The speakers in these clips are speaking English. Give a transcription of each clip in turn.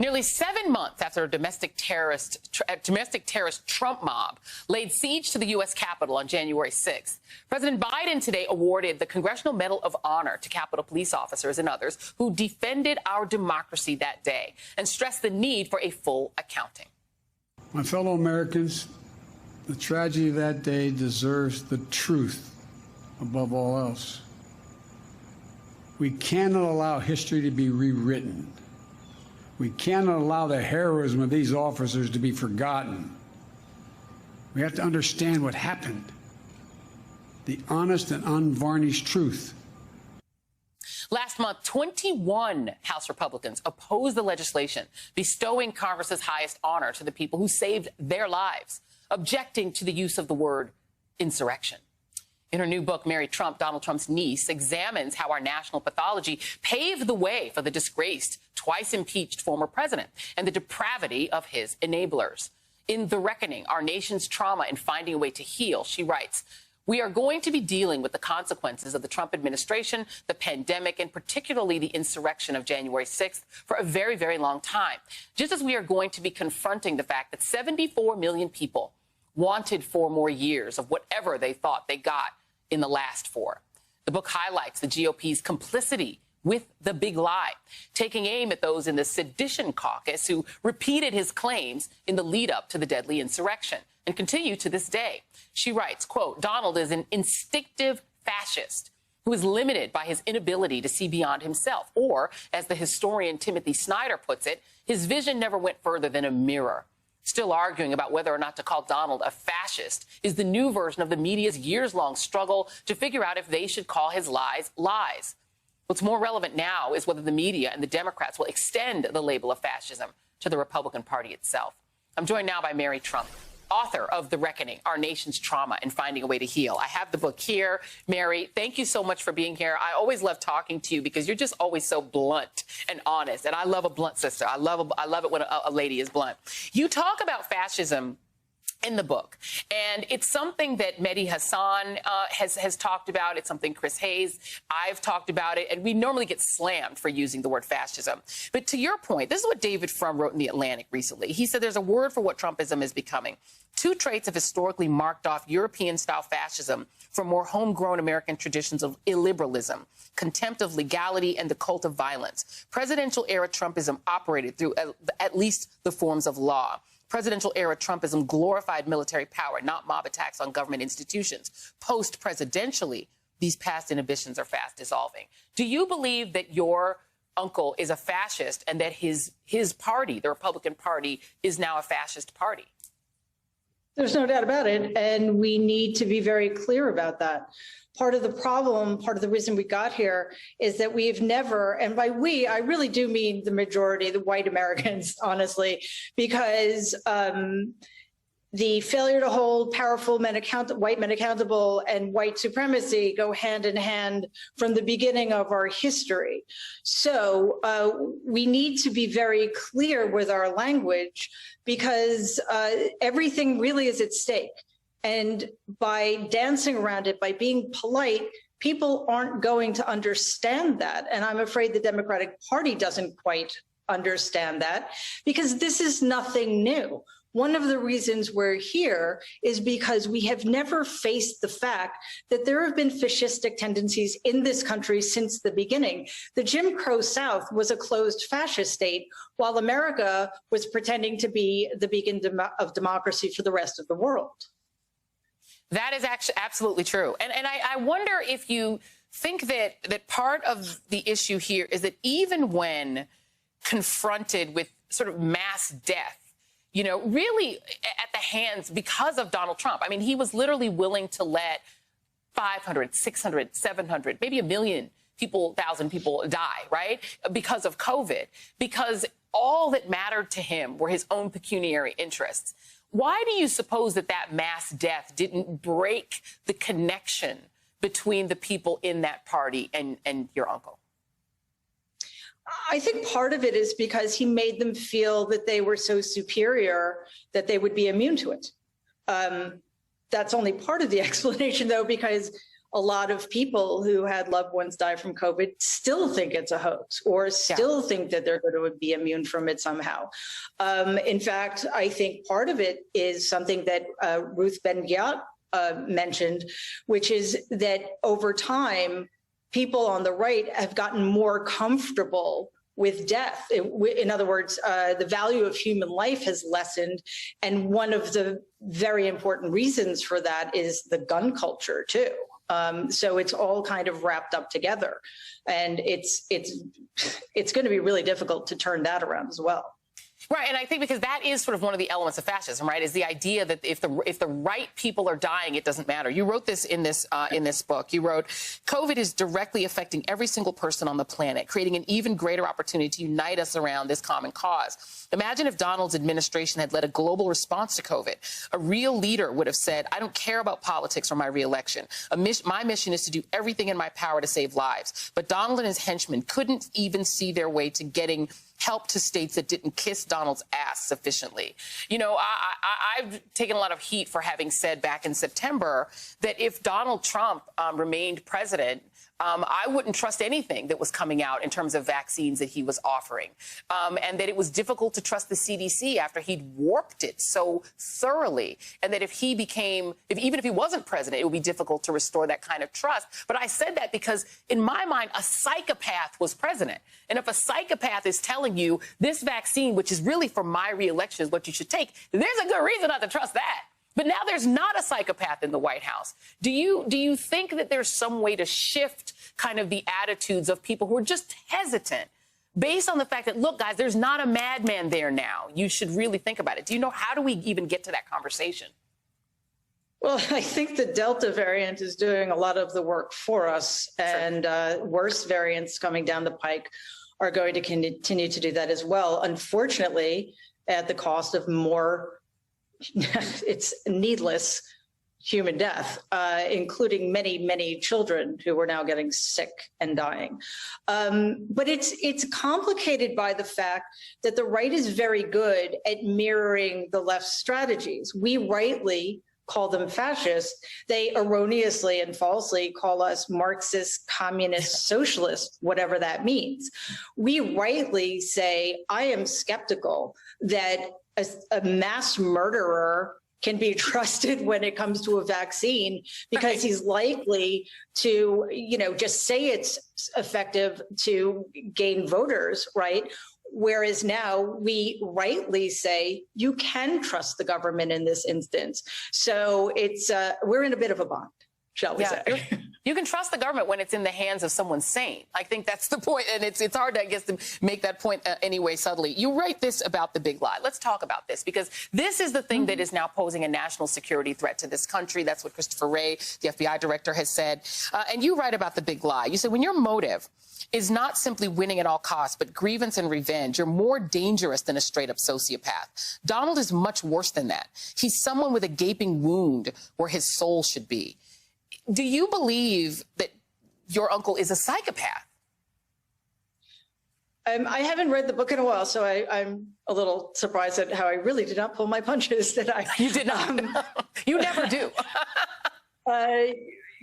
Nearly 7 months after a domestic terrorist Trump mob laid siege to the U.S. Capitol on January 6th, President Biden today awarded the Congressional Medal of Honor to Capitol police officers and others who defended our democracy that day and stressed the need for a full accounting. My fellow Americans, the tragedy of that day deserves the truth above all else. We cannot allow history to be rewritten. We cannot allow the heroism of these officers to be forgotten. We have to understand what happened, the honest and unvarnished truth. Last month, 21 House Republicans opposed the legislation bestowing Congress's highest honor to the people who saved their lives, objecting to the use of the word insurrection. In her new book, Mary Trump, Donald Trump's niece, examines how our national pathology paved the way for the disgraced, twice impeached former president and the depravity of his enablers. In The Reckoning, Our Nation's Trauma and Finding a Way to Heal, she writes, "We are going to be dealing with the consequences of the Trump administration, the pandemic, and particularly the insurrection of January 6th for a very, very long time. Just as we are going to be confronting the fact that 74 million people wanted 4 more years of whatever they thought they got in the last 4. The book highlights the GOP's complicity with the big lie, taking aim at those in the sedition caucus who repeated his claims in the lead up to the deadly insurrection and continue to this day. She writes, quote, "Donald is an instinctive fascist who is limited by his inability to see beyond himself. Or, as the historian Timothy Snyder puts it, his vision never went further than a mirror." Still arguing about whether or not to call Donald a fascist is the new version of the media's years-long struggle to figure out if they should call his lies lies. What's more relevant now is whether the media and the Democrats will extend the label of fascism to the Republican Party itself. I'm joined now by Mary Trump, author of The Reckoning, Our Nation's Trauma and Finding a Way to Heal. I have the book here. Mary, thank you so much for being here. I always love talking to you because you're just always so blunt and honest. And I love a blunt sister. I love it when a lady is blunt. You talk about fascism in the book, and it's something that Mehdi Hasan has talked about. It's something Chris Hayes, I've talked about it, and we normally get slammed for using the word fascism. But to your point, this is what David Frum wrote in The Atlantic recently. He said there's a word for what Trumpism is becoming. 2 traits have historically marked off European-style fascism from more homegrown American traditions of illiberalism, contempt of legality, and the cult of violence. Presidential-era Trumpism operated through at least the forms of law. Presidential-era Trumpism glorified military power, not mob attacks on government institutions. Post-presidentially, these past inhibitions are fast dissolving. Do you believe that your uncle is a fascist and that his party, the Republican Party, is now a fascist party? There's no doubt about it, and we need to be very clear about that. Part of the problem, part of the reason we got here is that we've never, and by we, I really do mean the majority, the white Americans, honestly, because the failure to hold powerful men white men accountable and white supremacy go hand in hand from the beginning of our history. So we need to be very clear with our language because everything really is at stake. And by dancing around it, by being polite, people aren't going to understand that. And I'm afraid the Democratic Party doesn't quite understand that because this is nothing new. One of the reasons we're here is because we have never faced the fact that there have been fascistic tendencies in this country since the beginning. The Jim Crow South was a closed fascist state, while America was pretending to be the beacon of democracy for the rest of the world. That is actually absolutely true. And I wonder if you think that part of the issue here is that even when confronted with sort of mass death, you know, really at the hands because of Donald Trump. I mean, he was literally willing to let 500, 600, 700, maybe 1 million people, 1,000 people die, right? Because of COVID, because all that mattered to him were his own pecuniary interests. Why do you suppose that mass death didn't break the connection between the people in that party and your uncle? I think part of it is because he made them feel that they were so superior that they would be immune to it. That's only part of the explanation, though, because a lot of people who had loved ones die from COVID still think it's a hoax or still think that they're going to be immune from it somehow. In fact, I think part of it is something that Ruth Ben-Ghiat mentioned, which is that over time, people on the right have gotten more comfortable with death. In other words, the value of human life has lessened. And one of the very important reasons for that is the gun culture, too. So it's all kind of wrapped up together. And it's going to be really difficult to turn that around as well. Right, and I think because that is sort of one of the elements of fascism, right? Is the idea that if the right people are dying, it doesn't matter. You wrote this in this book. You wrote, COVID is directly affecting every single person on the planet, creating an even greater opportunity to unite us around this common cause. Imagine if Donald's administration had led a global response to COVID. A real leader would have said, I don't care about politics or my reelection. My mission is to do everything in my power to save lives. But Donald and his henchmen couldn't even see their way to getting help to states that didn't kiss Donald's ass sufficiently. You know, I've taken a lot of heat for having said back in September that if Donald Trump remained president, I wouldn't trust anything that was coming out in terms of vaccines that he was offering, and that it was difficult to trust the CDC after he'd warped it so thoroughly, and that even if he wasn't president, it would be difficult to restore that kind of trust. But I said that because, in my mind, a psychopath was president. And if a psychopath is telling you this vaccine, which is really for my reelection, is what you should take, there's a good reason not to trust that. But now there's not a psychopath in the White House. Do you think that there's some way to shift kind of the attitudes of people who are just hesitant based on the fact that, look, guys, there's not a madman there now? You should really think about it. Do you know, how do we even get to that conversation? Well, I think the Delta variant is doing a lot of the work for us, and worse variants coming down the pike are going to continue to do that as well. Unfortunately, at the cost of more it's needless human death, including many, many children who are now getting sick and dying. But it's complicated by the fact that the right is very good at mirroring the left's strategies. We rightly call them fascist. They erroneously and falsely call us Marxist, communist, socialist, whatever that means. We rightly say, I am skeptical that a mass murderer can be trusted when it comes to a vaccine, because he's likely to, just say it's effective to gain voters, right? Whereas now we rightly say you can trust the government in this instance. So we're in a bit of a bind, shall we say. You can trust the government when it's in the hands of someone sane. I think that's the point. And it's hard, I guess, to make that point anyway subtly. You write this about the big lie. Let's talk about this, because this is the thing that is now posing a national security threat to this country. That's what Christopher Wray, the FBI director, has said. And you write about the big lie. You say, when your motive is not simply winning at all costs, but grievance and revenge, you're more dangerous than a straight-up sociopath. Donald is much worse than that. He's someone with a gaping wound where his soul should be. Do you believe that your uncle is a psychopath? I haven't read the book in a while, so I'm a little surprised at how I really did not pull my punches. You did not. You never do.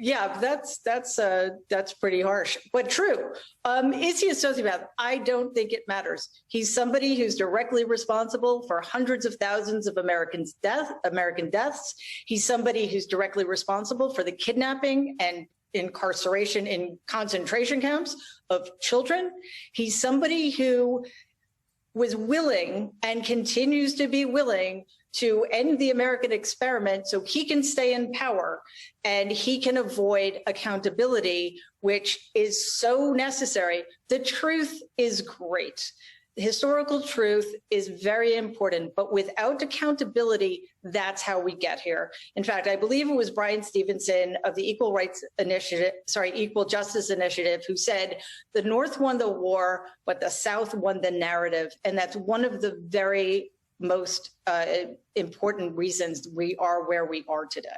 Yeah, that's pretty harsh, but true. Is he a sociopath? I don't think it matters. He's somebody who's directly responsible for hundreds of thousands of American deaths. He's somebody who's directly responsible for the kidnapping and incarceration in concentration camps of children. He's somebody who was willing and continues to be willing to end the American experiment so he can stay in power and he can avoid accountability, which is so necessary. The truth is great. The historical truth is very important, but without accountability, that's how we get here. In fact, I believe it was Brian Stevenson of the Equal Justice Initiative who said, the North won the war, but the South won the narrative. And that's one of the very most important reasons we are where we are today.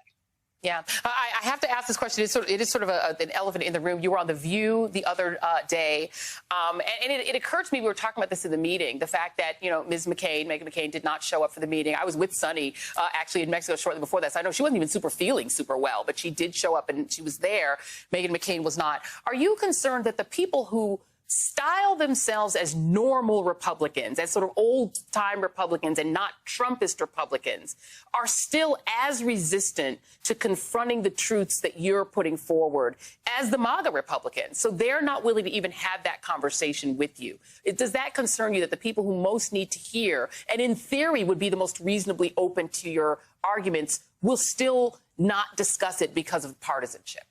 Yeah, I have to ask this question. It is sort of an elephant in the room. You were on The View the other day, and it occurred to me, we were talking about this in the meeting, the fact that, Ms. McCain, Meghan McCain, did not show up for the meeting. I was with Sunny, actually, in Mexico shortly before that. So I know she wasn't even feeling super well, but she did show up and she was there. Meghan McCain was not. Are you concerned that the people who style themselves as normal Republicans, as sort of old-time Republicans and not Trumpist Republicans, are still as resistant to confronting the truths that you're putting forward as the MAGA Republicans? So they're not willing to even have that conversation with you. Does that concern you, that the people who most need to hear, and in theory would be the most reasonably open to your arguments, will still not discuss it because of partisanship?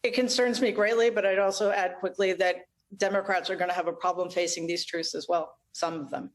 It concerns me greatly, but I'd also add quickly that Democrats are going to have a problem facing these truths as well, some of them.